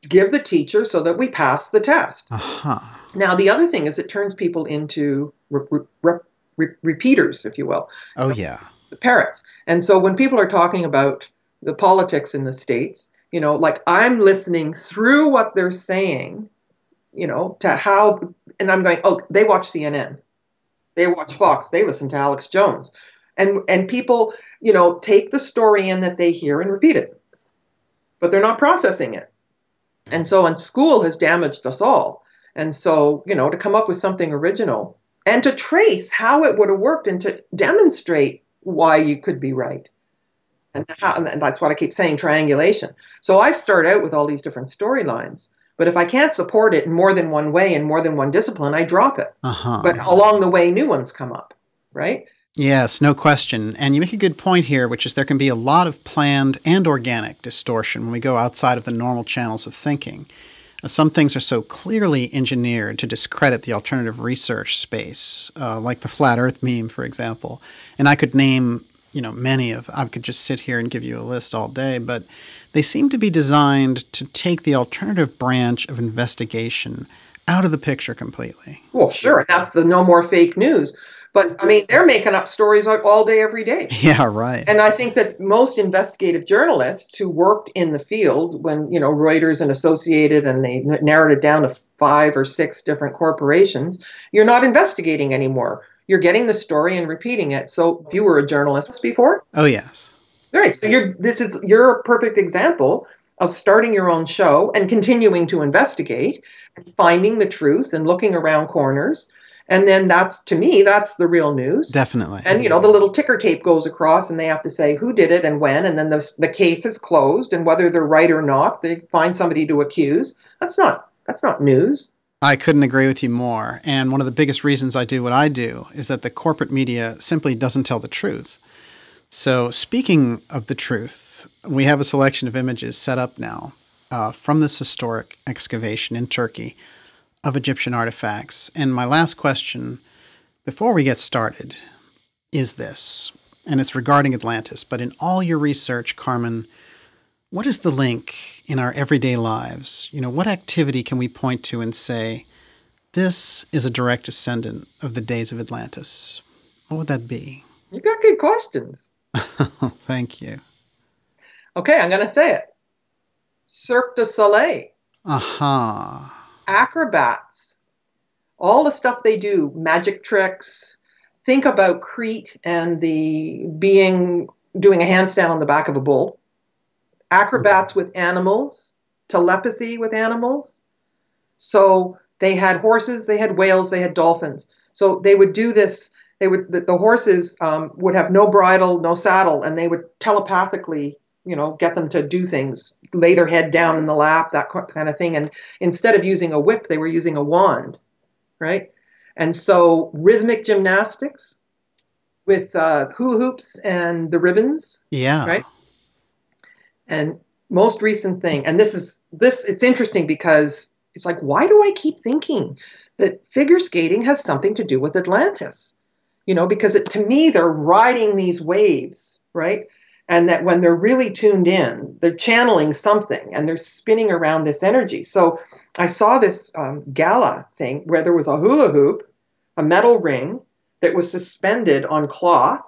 give the teacher so that we pass the test. Uh-huh. Now, the other thing is it turns people into repeaters, if you will. Oh, yeah. The parrots. And so when people are talking about the politics in the States, you know, like I'm listening through what they're saying, you know, to how, and I'm going, oh, they watch CNN. They watch Fox. They listen to Alex Jones. And people, you know, take the story in that they hear and repeat it. But they're not processing it. And so, and school has damaged us all. And so, you know, to come up with something original and to trace how it would have worked and to demonstrate why you could be right. And that's what I keep saying, triangulation. So I start out with all these different storylines. But if I can't support it in more than one way, in more than one discipline, I drop it. Uh-huh. But along the way, new ones come up, right? Yes, no question. And you make a good point here, which is there can be a lot of planned and organic distortion when we go outside of the normal channels of thinking. Some things are so clearly engineered to discredit the alternative research space, like the flat earth meme, for example. And I could name, you know, many of, I could just sit here and give you a list all day, but they seem to be designed to take the alternative branch of investigation out of the picture completely. Well, sure. And that's the no more fake news. But I mean, they're making up stories all day, every day. Yeah, right. And I think that most investigative journalists who worked in the field when, you know, Reuters and Associated and they narrowed it down to 5 or 6 different corporations, you're not investigating anymore. You're getting the story and repeating it. So you were a journalist before? Oh, yes. Right. So you're a perfect example of starting your own show and continuing to investigate and finding the truth and looking around corners. And then that's, to me, that's the real news. Definitely. And, you know, the little ticker tape goes across and they have to say who did it and when, and then the case is closed, and whether they're right or not, they find somebody to accuse. That's not news. I couldn't agree with you more. And one of the biggest reasons I do what I do is that the corporate media simply doesn't tell the truth. So speaking of the truth, we have a selection of images set up now from this historic excavation in Turkey of Egyptian artifacts. And my last question before we get started is this, and it's regarding Atlantis, but in all your research, Carmen, what is the link in our everyday lives? You know, what activity can we point to and say, this is a direct descendant of the days of Atlantis? What would that be? You got good questions. Thank you. Okay, I'm going to say it. Cirque du Soleil. Aha. Acrobats. All the stuff they do, magic tricks. Think about Crete and the being doing a handstand on the back of a bull. acrobats with animals, telepathy with animals. So they had horses, they had whales, they had dolphins. So they would do this. The horses would have no bridle, no saddle, and they would telepathically, get them to do things, lay their head down in the lap, that kind of thing. And instead of using a whip, they were using a wand, right? And so rhythmic gymnastics with hula hoops and the ribbons, Yeah. right? And most recent thing, and it's interesting because it's like, why do I keep thinking that figure skating has something to do with Atlantis? Because to me, they're riding these waves, right? And that when they're really tuned in, they're channeling something and they're spinning around this energy. So I saw this gala thing where there was a hula hoop, a metal ring that was suspended on cloth.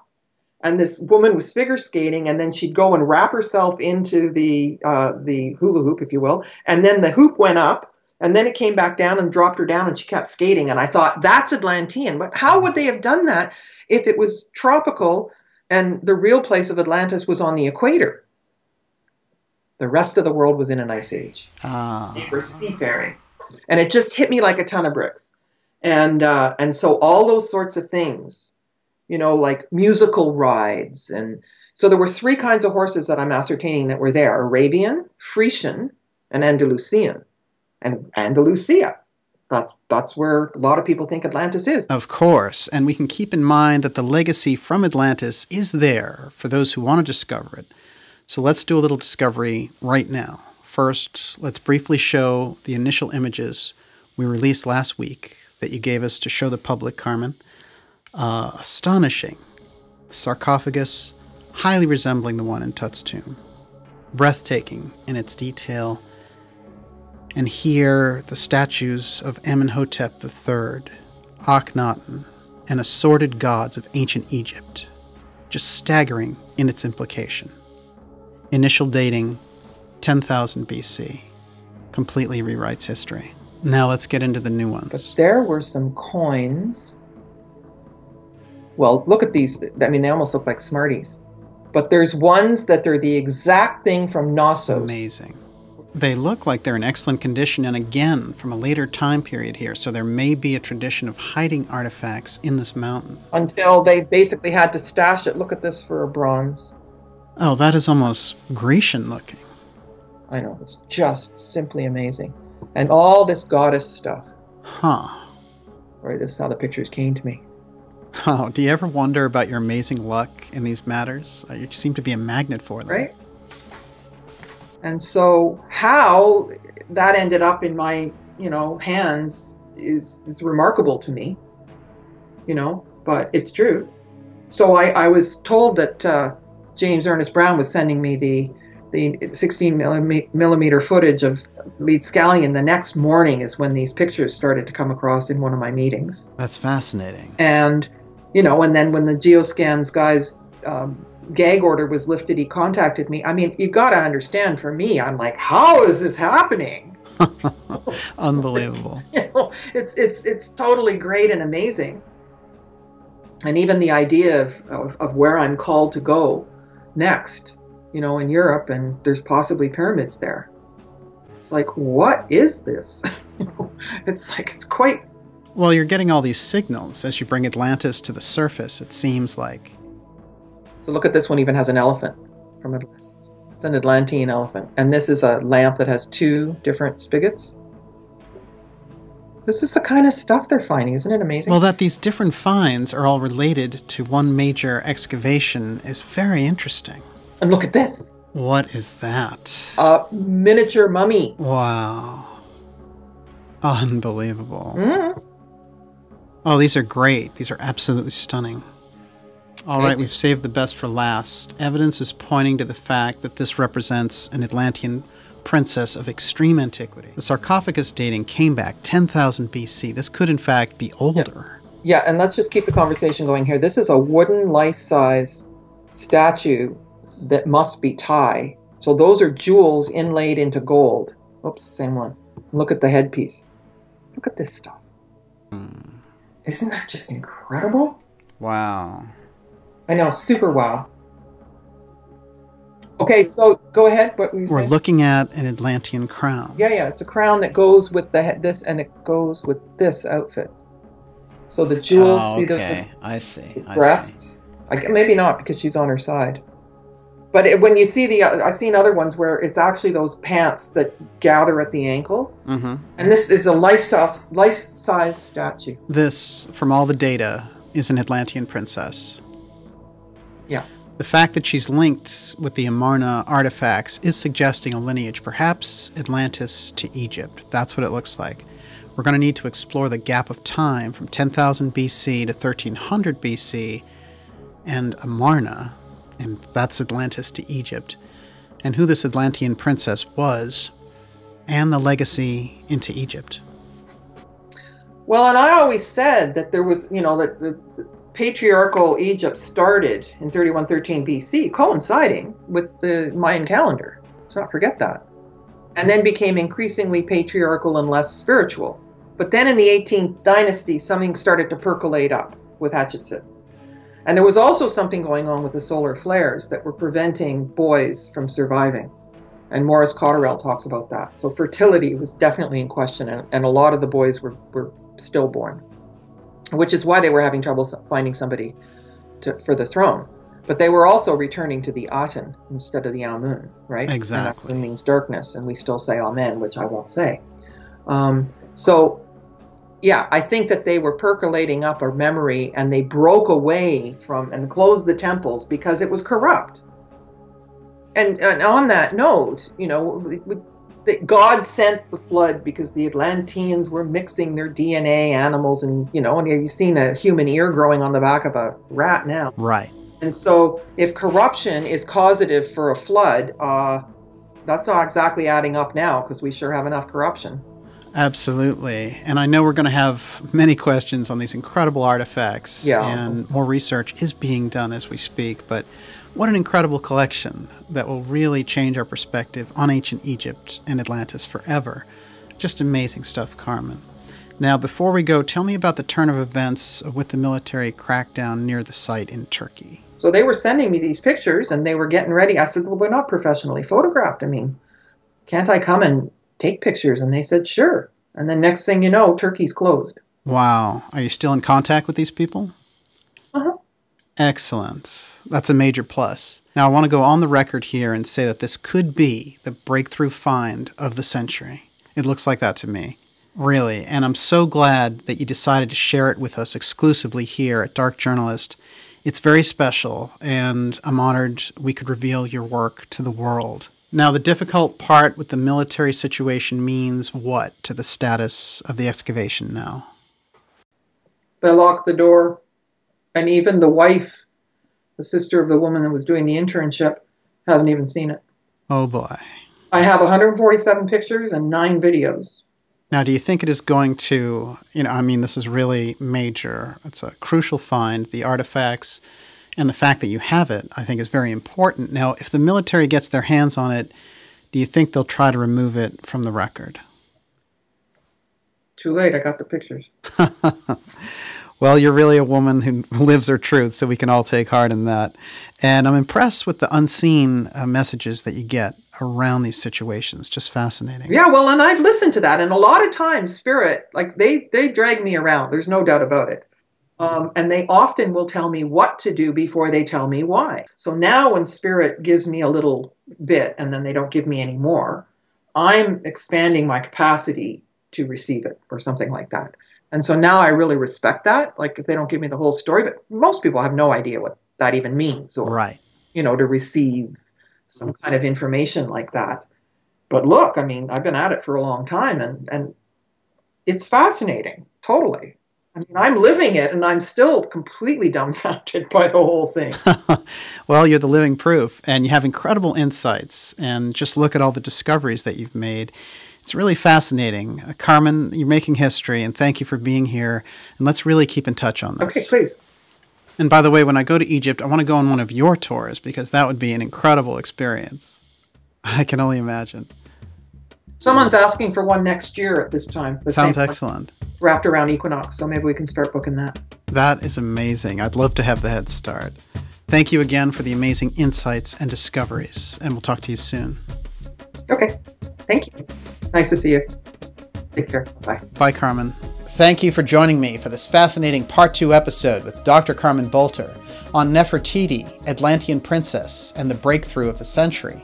And this woman was figure skating, and then she'd go and wrap herself into the hula hoop, if you will. And then the hoop went up, and then it came back down and dropped her down, and she kept skating. And I thought, that's Atlantean. But how would they have done that if it was tropical and the real place of Atlantis was on the equator? The rest of the world was in an ice age. They were seafaring. And it just hit me like a ton of bricks. And so all those sorts of things, like musical rides. And so there were 3 kinds of horses that I'm ascertaining that were there: Arabian, Frisian, and Andalusian. And Andalusia. That's where a lot of people think Atlantis is. Of course. And we can keep in mind that the legacy from Atlantis is there for those who want to discover it. So let's do a little discovery right now. First, let's briefly show the initial images we released last week that you gave us to show the public, Carmen. Astonishing. Sarcophagus, highly resembling the one in Tut's tomb. Breathtaking in its detail. And here, the statues of Amenhotep III, Akhenaten, and assorted gods of ancient Egypt. Just staggering in its implication. Initial dating, 10,000 BC. Completely rewrites history. Now let's get into the new ones. But there were some coins. Well, look at these. I mean, they almost look like Smarties. But there's ones that are the exact thing from Knossos. Amazing. They look like they're in excellent condition, and again, from a later time period here, so there may be a tradition of hiding artifacts in this mountain. Until they basically had to stash it. Look at this for a bronze. Oh, that is almost Grecian looking. I know, it's just simply amazing. And all this goddess stuff. Huh. Right, this is how the pictures came to me. Oh, do you ever wonder about your amazing luck in these matters? You seem to be a magnet for them. Right? And so how that ended up in my, hands is remarkable to me, but it's true. So I was told that James Ernest Brown was sending me the 16 millimeter footage of Lead Scallion. The next morning is when these pictures started to come across in one of my meetings. That's fascinating. And, and then when the Geoscans guys gag order was lifted, he contacted me. I mean, you got to understand, for me, I'm like, how is this happening? Unbelievable. It's totally great and amazing. And even the idea of where I'm called to go next, in Europe, and there's possibly pyramids there. It's like, what is this? It's quite... Well, you're getting all these signals as you bring Atlantis to the surface, it seems like. So look at this one, even has an elephant from Atlantis. It's an Atlantean elephant. And this is a lamp that has 2 different spigots. This is the kind of stuff they're finding. Isn't it amazing? Well, that these different finds are all related to one major excavation is very interesting. And look at this. What is that? A miniature mummy. Wow. Unbelievable. Mm-hmm. Oh, these are great. These are absolutely stunning. All right, we've saved the best for last. Evidence is pointing to the fact that this represents an Atlantean princess of extreme antiquity. The sarcophagus dating came back 10,000 BC. This could, in fact, be older. Yeah, and let's just keep the conversation going here. This is a wooden life-size statue that must be Thai. So those are jewels inlaid into gold. Oops, same one. Look at the headpiece. Look at this stuff. Isn't that just incredible? Wow. I know, super wow. Okay, so go ahead. What were you We're saying? looking at an Atlantean crown. Yeah, it's a crown that goes with this, and it goes with this outfit. So the jewels, Oh, see okay. the I see. breasts? Maybe not, because she's on her side. But when you see I've seen other ones where it's actually those pants that gather at the ankle. Mm-hmm. And this is a life-size statue. This, from all the data, is an Atlantean princess. Yeah. The fact that she's linked with the Amarna artifacts is suggesting a lineage, perhaps Atlantis to Egypt. That's what it looks like. We're going to need to explore the gap of time from 10,000 BC to 1300 BC and Amarna, and that's Atlantis to Egypt, and who this Atlantean princess was, and the legacy into Egypt. Well, and I always said that there was, that the patriarchal Egypt started in 3113 BC, coinciding with the Mayan calendar. Let's not forget that. And then became increasingly patriarchal and less spiritual. But then in the 18th dynasty, something started to percolate up with Hatshepsut. And there was also something going on with the solar flares that were preventing boys from surviving. And Morris Cotterell talks about that. So fertility was definitely in question, and a lot of the boys were stillborn, which is why they were having trouble finding somebody for the throne. But they were also returning to the Aten instead of the Amun, right? Exactly. And Aten means darkness, and we still say Amen, which I won't say. So, yeah, I think that they were percolating up a memory, and they broke away from and closed the temples because it was corrupt. And on that note, God sent the flood because the Atlanteans were mixing their DNA, animals, and you've seen a human ear growing on the back of a rat now. Right. And so if corruption is causative for a flood, that's not exactly adding up now, because we sure have enough corruption. Absolutely. And I know we're going to have many questions on these incredible artifacts. Yeah. And more research is being done as we speak. But what an incredible collection that will really change our perspective on ancient Egypt and Atlantis forever. Just amazing stuff, Carmen. Now, before we go, tell me about the turn of events with the military crackdown near the site in Turkey. So they were sending me these pictures, and they were getting ready. I said, well, they're not professionally photographed. I mean, can't I come and take pictures? And they said, sure. And then next thing you know, Turkey's closed. Wow. Are you still in contact with these people? Uh-huh. Excellent. That's a major plus. Now, I want to go on the record here and say that this could be the breakthrough find of the century. It looks like that to me. Really. And I'm so glad that you decided to share it with us exclusively here at Dark Journalist. It's very special, and I'm honored we could reveal your work to the world. Now, the difficult part with the military situation means what to the status of the excavation now? They locked the door, and even the wife, the sister of the woman that was doing the internship, haven't even seen it. Oh boy. I have 147 pictures and 9 videos. Now, do you think it is going to, this is really major. It's a crucial find. The artifacts and the fact that you have it, I think, is very important. Now, if the military gets their hands on it, do you think they'll try to remove it from the record? Too late. I got the pictures. Well, you're really a woman who lives her truth, so we can all take heart in that. And I'm impressed with the unseen messages that you get around these situations. Just fascinating. Yeah, well, and I've listened to that. And a lot of times, Spirit, they drag me around. There's no doubt about it. And they often will tell me what to do before they tell me why. So now when Spirit gives me a little bit and then they don't give me any more, I'm expanding my capacity to receive it or something like that. And so now I really respect that. Like if they don't give me the whole story, but most people have no idea what that even means, or, right. To receive some kind of information like that. But look, I've been at it for a long time, and it's fascinating. Totally. I'm living it, and I'm still completely dumbfounded by the whole thing. Well, you're the living proof, and you have incredible insights. And just look at all the discoveries that you've made. It's really fascinating. Carmen, you're making history, and thank you for being here. And let's really keep in touch on this. Okay, please. And by the way, when I go to Egypt, I want to go on one of your tours, because that would be an incredible experience. I can only imagine. Someone's asking for one next year at this time. Sounds excellent. Wrapped around equinox, so maybe we can start booking that. That is amazing. I'd love to have the head start. Thank you again for the amazing insights and discoveries, and we'll talk to you soon. Okay. Thank you. Nice to see you. Take care. Bye. Bye, Carmen. Thank you for joining me for this fascinating Part 2 episode with Dr. Carmen Boulter on Nefertiti, Atlantean Princess, and the breakthrough of the century.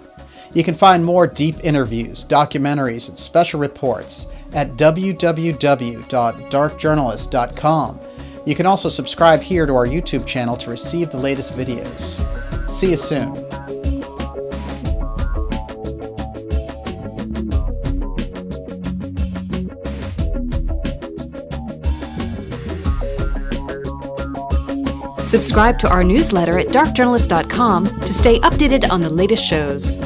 You can find more deep interviews, documentaries, and special reports at www.darkjournalist.com. You can also subscribe here to our YouTube channel to receive the latest videos. See you soon. Subscribe to our newsletter at darkjournalist.com to stay updated on the latest shows.